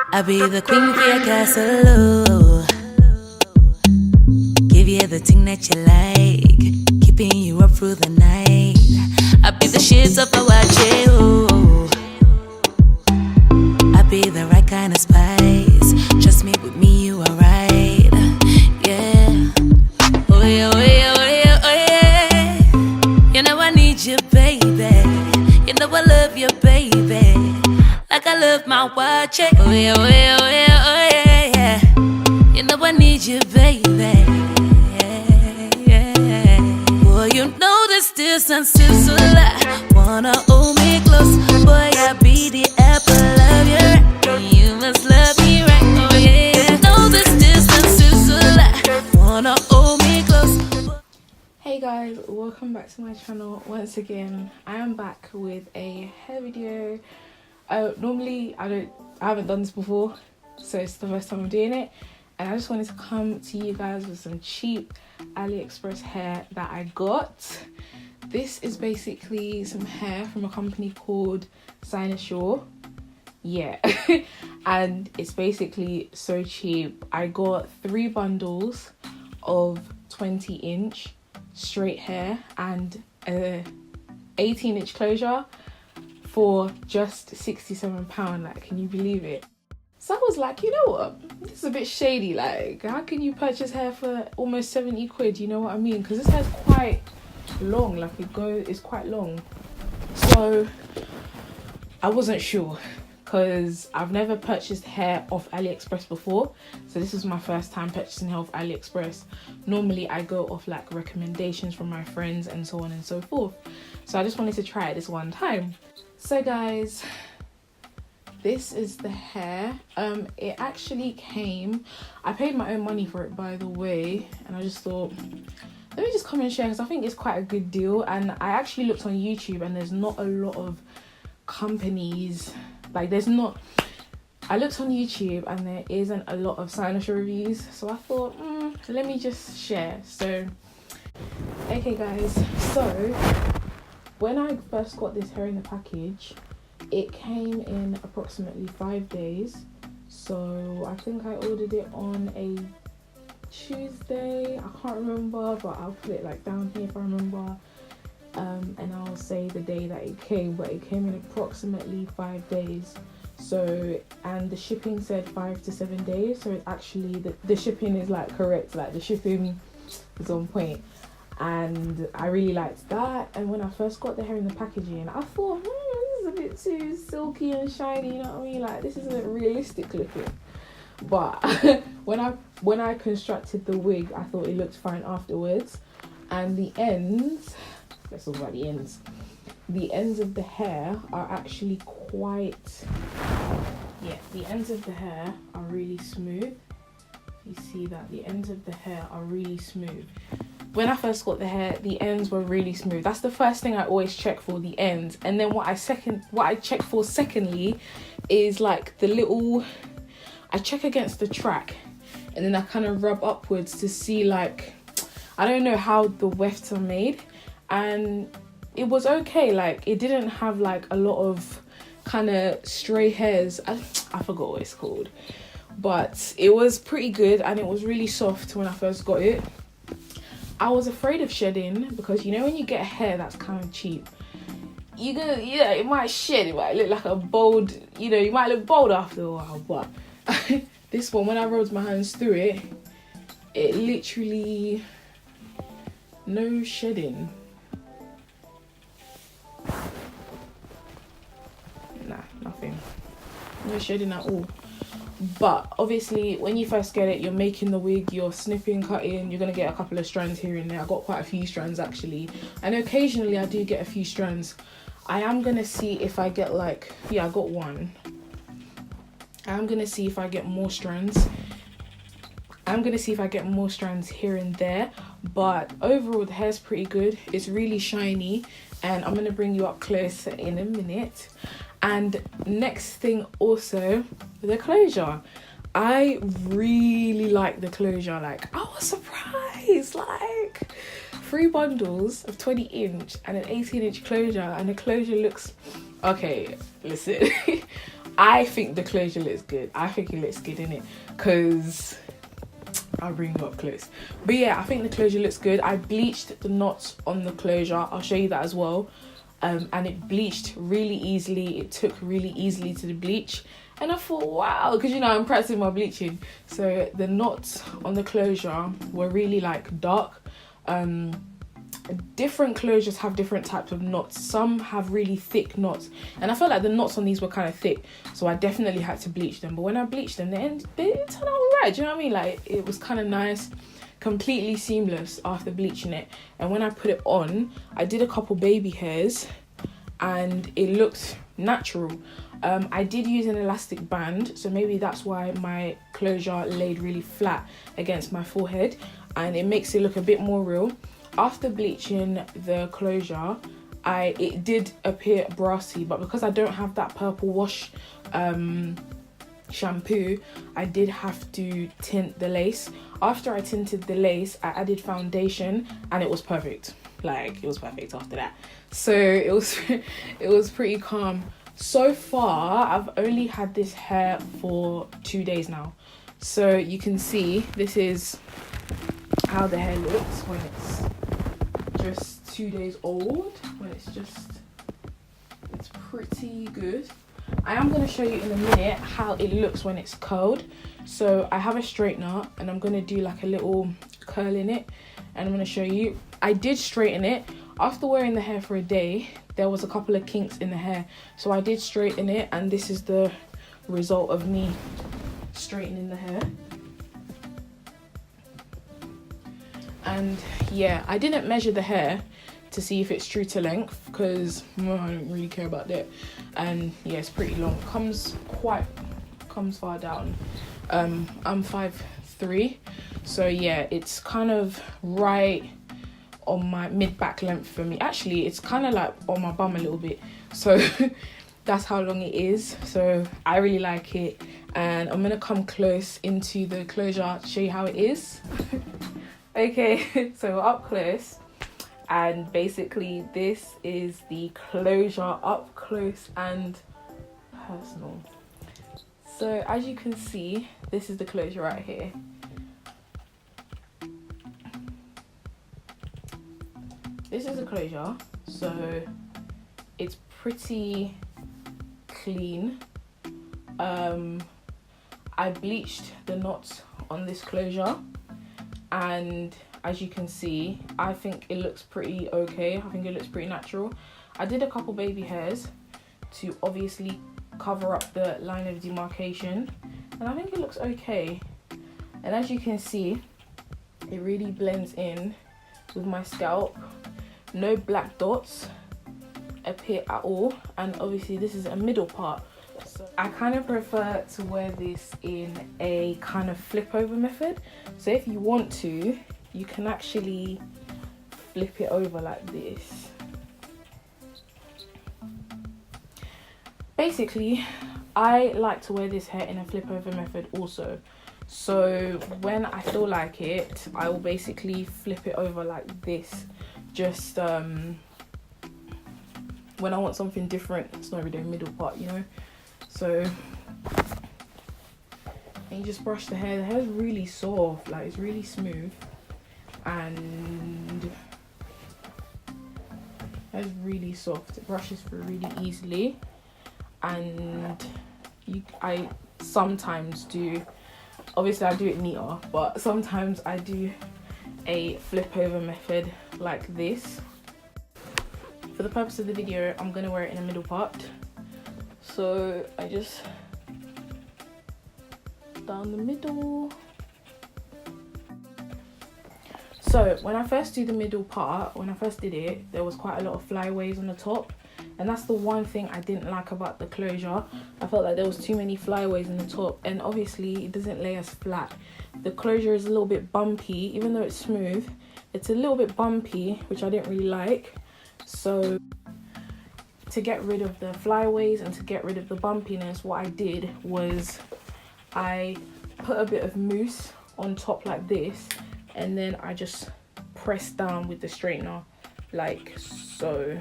I'll be the queen for your castle. Ooh. Give you the thing that you like, keeping you up through the night. I'll be the shades of a watch you. I'll be the right kind of spice. Trust me, with me you are right. Yeah. Oh yeah, oh yeah, oh yeah, oh yeah. You know I need you, baby. You know I love you, baby. Like I love my watch. Oh yeah, oh yeah, oh yeah, oh yeah, yeah. You know I need you, baby. Yeah, yeah. Boy, you know this distance is a lot. Wanna hold me close, boy, I be the apple of your eye. You must love me right, oh yeah. You know this distance is a lot. Wanna hold me close. Hey guys, welcome back to my channel once again. I am back with a hair video. Normally I haven't done this before, so it's the first time I'm doing it, and I just wanted to come to you guys with some cheap Aliexpress hair that I got. This is basically some hair from a company called Shore. Yeah. And it's basically so cheap. I got 3 bundles of 20-inch straight hair and a 18-inch closure for just £67. Like, can you believe it? So I was like, you know what, this is a bit shady. Like, how can you purchase hair for almost 70 quid? You know what I mean? Because this hair's quite long. Like, it's quite long. So I wasn't sure, because I've never purchased hair off Aliexpress before, so this is my first time purchasing hair off Aliexpress. Normally I go off like recommendations from my friends and so on and so forth, so I just wanted to try it this one time. So guys, this is the hair. It actually came, I paid my own money for it, by the way, and I just thought, let me just come and share, because I think it's quite a good deal. And I actually looked on YouTube and there's not a lot of companies, like I looked on YouTube and there isn't a lot of signature reviews, so I thought, let me just share. So okay guys, so when I first got this hair in the package, it came in approximately 5 days. So I think I ordered it on a Tuesday, I can't remember, but I'll put it like down here if I remember. And I'll say the day that it came, but it came in approximately 5 days. So, and the shipping said 5 to 7 days, so it's actually the shipping is like correct, like the shipping is on point, and I really liked that. And when I first got the hair in the packaging, I thought, this is a bit too silky and shiny, you know what I mean, like this isn't realistic looking. But when I constructed the wig, I thought it looked fine afterwards. And the ends, let's talk about the ends. The ends of the hair are actually quite, yeah, the ends of the hair are really smooth. You see that the ends of the hair are really smooth. When I first got the hair, the ends were really smooth. That's the first thing I always check for, the ends. And then what I check for secondly is like the little, I check against the track, and then I kind of rub upwards to see, like, I don't know how the wefts are made, and it was okay. Like, it didn't have like a lot of kind of stray hairs. I forgot what it's called, but it was pretty good, and it was really soft when I first got it. I was afraid of shedding, because you know when you get hair that's kind of cheap, it might shed, it might look like a bold, you might look bold after a while. But this one, when I rolled my hands through it, it literally, no shedding. Nah, nothing. No shedding at all. But obviously when you first get it, you're making the wig, you're snipping, cutting, you're gonna get a couple of strands here and there. I got quite a few strands actually, and occasionally I do get a few strands. I am gonna see if I get like, yeah, I got one. I'm gonna see if I get more strands. I'm gonna see if I get more strands here and there, but overall the hair's pretty good. It's really shiny, and I'm gonna bring you up closer in a minute. And next thing also, the closure. I really like the closure. Like, I was surprised, like 3 bundles of 20-inch and an 18-inch closure, and the closure looks, okay, listen. I think the closure looks good. I think it looks good in it, because I'll bring you up close. But yeah, I think the closure looks good. I bleached the knots on the closure. I'll show you that as well. And it bleached really easily. It took really easily to the bleach. And I thought, wow, because you know, I'm practicing my bleaching. So the knots on the closure were really like dark. Different closures have different types of knots. Some have really thick knots, and I felt like the knots on these were kind of thick, so I definitely had to bleach them. But when I bleached them, they turned out alright. Do you know what I mean? Like, it was kind of nice, completely seamless after bleaching it. And when I put it on, I did a couple baby hairs and it looked natural. I did use an elastic band, so maybe that's why my closure laid really flat against my forehead, and it makes it look a bit more real. After bleaching the closure, it did appear brassy, but because I don't have that purple wash shampoo, I did have to tint the lace. After I tinted the lace, I added foundation, and it was perfect. Like, it was perfect after that. So it was pretty calm. So far, I've only had this hair for 2 days now. So you can see, this is how the hair looks when it's just 2 days old. When it's pretty good. I am going to show you in a minute how it looks when it's curled. So I have a straightener, and I'm going to do like a little curl in it, and I'm going to show you. I did straighten it. After wearing the hair for a day, there was a couple of kinks in the hair, so I did straighten it, and this is the result of me straightening the hair. And yeah, I didn't measure the hair to see if it's true to length, because I don't really care about that. And yeah, it's pretty long. Comes far down. I'm 5'3", so yeah, it's kind of right on my mid-back length for me. Actually, it's kind of like on my bum a little bit, so that's how long it is. So I really like it, and I'm gonna come close into the closure to show you how it is. Okay, so we're up close, and basically this is the closure up close and personal. So as you can see, this is the closure right here. This is a closure, so it's pretty clean. I bleached the knots on this closure, and as you can see, I think it looks pretty okay. I think it looks pretty natural. I did a couple baby hairs to obviously cover up the line of demarcation, and I think it looks okay. And as you can see, it really blends in with my scalp. No black dots appear at all, and obviously this is a middle part, so I kind of prefer to wear this in a kind of flip over method. So if you want to, you can actually flip it over like this. Basically, I like to wear this hair in a flip over method also. So when I feel like it, I will basically flip it over like this. Just when I want something different. It's not really a middle part, you know. So and you just brush the hair. The hair is really soft, like it's really smooth, and it's really soft. It brushes through really easily, and I sometimes do. Obviously, I do it neater, but sometimes I do a flip over method like this. For the purpose of the video, I'm gonna wear it in the middle part. So I just down the middle. So when I first do the middle part, when I first did it, there was quite a lot of flyaways on the top, and that's the one thing I didn't like about the closure. I felt like there was too many flyaways in the top, and obviously it doesn't lay as flat. The closure is a little bit bumpy, even though it's smooth. It's a little bit bumpy, which I didn't really like. So to get rid of the flyaways and to get rid of the bumpiness, what I did was I put a bit of mousse on top like this, and then I just pressed down with the straightener like so,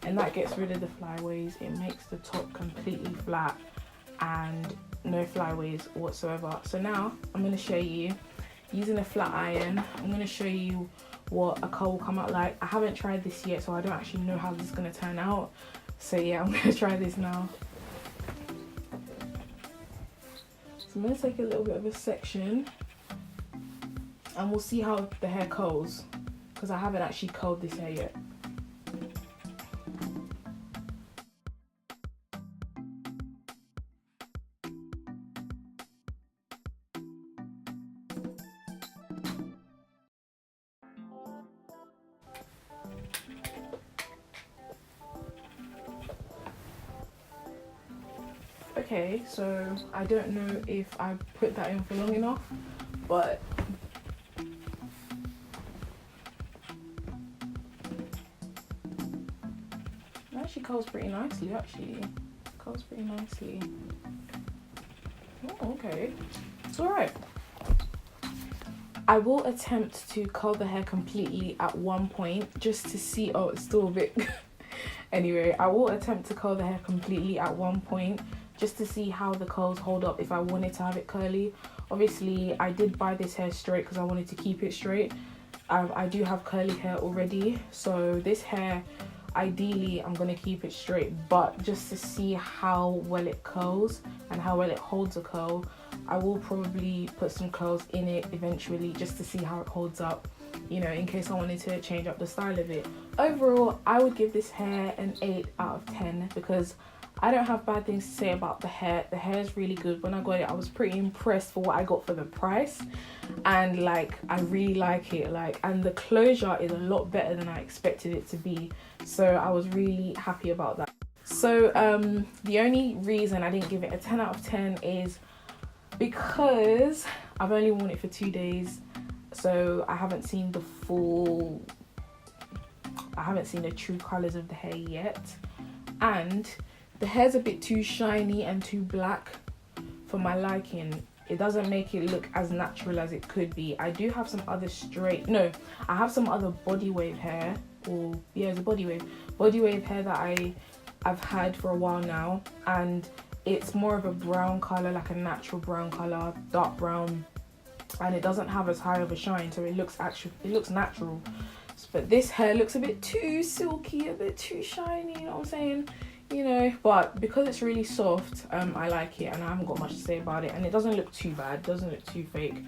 and that gets rid of the flyaways. It makes the top completely flat and no flyaways whatsoever. So now I'm going to show you using a flat iron. I'm going to show you what a curl will come out like. I haven't tried this yet, so I don't actually know how this is going to turn out. So yeah, I'm going to try this now. So I'm going to take a little bit of a section and we'll see how the hair curls, because I haven't actually curled this hair yet. Okay, so I don't know if I put that in for long enough, but it actually curls pretty nicely, curls pretty nicely. Oh, okay, it's alright. I will attempt to curl the hair completely at one point just to see. Oh, it's still a bit anyway, I will attempt to curl the hair completely at one point just to see how the curls hold up if I wanted to have it curly. Obviously I did buy this hair straight because I wanted to keep it straight. I do have curly hair already, so this hair ideally I'm going to keep it straight, but just to see how well it curls and how well it holds a curl, I will probably put some curls in it eventually just to see how it holds up, you know, in case I wanted to change up the style of it. Overall, I would give this hair an 8 out of 10 because I don't have bad things to say about the hair. The hair is really good. When I got it, I was pretty impressed for what I got for the price, and like I really like it, like, and the closure is a lot better than I expected it to be, so I was really happy about that. So the only reason I didn't give it a 10 out of 10 is because I've only worn it for 2 days, so I haven't seen the true colors of the hair yet, and the hair's a bit too shiny and too black for my liking. It doesn't make it look as natural as it could be. I do have some other I have some other body wave hair, or yeah, it's a body wave hair that I've had for a while now, and it's more of a brown color, like a natural brown color, dark brown, and it doesn't have as high of a shine, so it looks natural. But this hair looks a bit too silky, a bit too shiny, you know what I'm saying? You know, but because it's really soft, I like it, and I haven't got much to say about it, and it doesn't look too bad, it doesn't look too fake,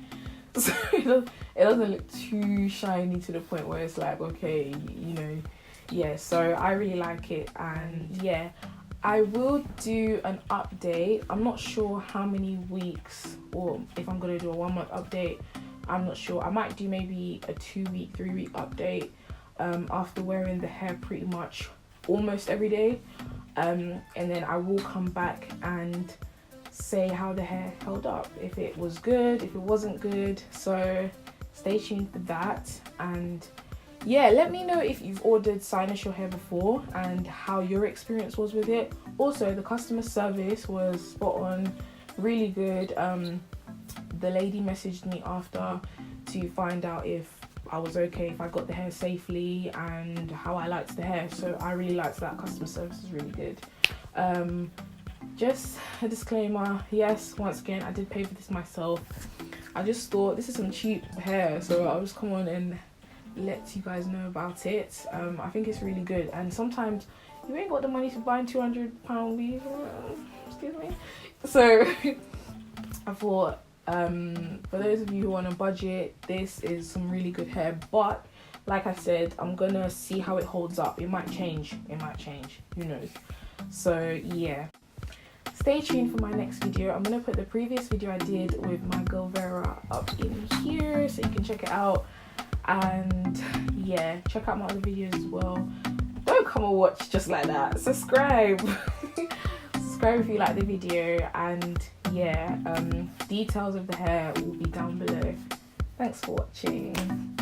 so it doesn't look too shiny to the point where it's like, okay, you know, yeah, so I really like it. And yeah, I will do an update. I'm not sure how many weeks, or if I'm gonna do a 1 month update, I'm not sure. I might do maybe a 2 week, 3 week update after wearing the hair pretty much almost every day. And then I will come back and say how the hair held up, if it was good, if it wasn't good. So stay tuned for that. And yeah, let me know if you've ordered Signature hair before and how your experience was with it. Also, the customer service was spot on, really good. The lady messaged me after to find out if I was okay, if I got the hair safely, and how I liked the hair. So I really liked that. Customer service is really good. Just a disclaimer, yes, once again, I did pay for this myself. I just thought this is some cheap hair, so I'll just come on and let you guys know about it. I think it's really good, and sometimes you ain't got the money to buy £200 weave, excuse me. So I thought, for those of you who are on a budget, this is some really good hair. But like I said, I'm gonna see how it holds up. It might change, who knows. So yeah, stay tuned for my next video. I'm gonna put the previous video I did with my girl Vera up in here so you can check it out. And yeah, check out my other videos as well. Don't come and watch just like that. Subscribe. Subscribe if you like the video. And yeah, details of the hair will be down below. Thanks for watching.